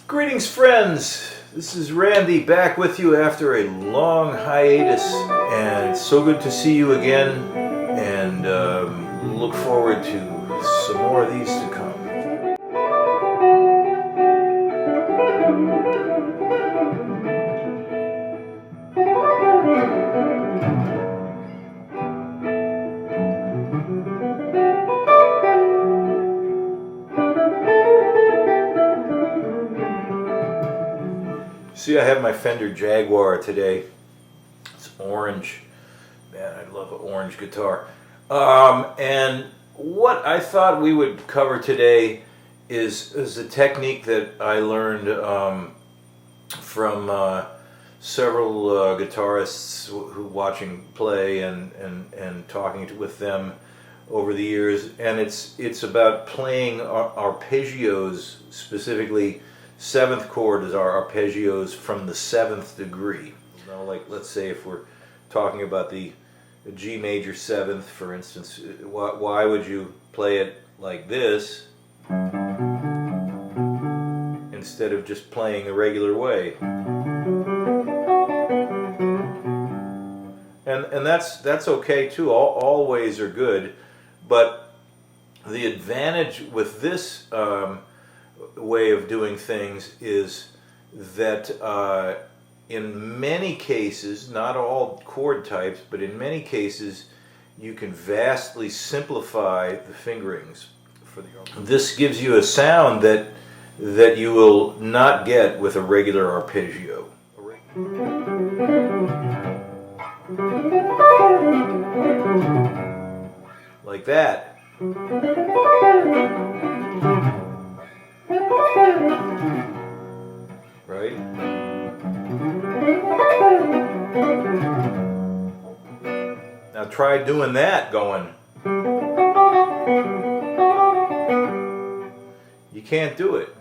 Greetings, friends. This is Randy back with you after a long hiatus, and it's so good to see you again, and look forward to some more of these to come. See, I have my Fender Jaguar today. It's orange. Man, I love an orange guitar. And what I thought we would cover today is a technique that I learned from several guitarists who watching play and talking with them over the years. And it's about playing arpeggios, specifically seventh chord is our arpeggios from the seventh degree. Now, like, let's say if we're talking about the G major seventh, for instance, why would you play it like this instead of just playing the regular way? And that's okay too. All ways are good, but the advantage with this way of doing things is that in many cases, not all chord types, but in many cases, you can vastly simplify the fingerings for the arpeggio. This gives you a sound that you will not get with a regular arpeggio. Like that. Right? Now try doing that going. You can't do it.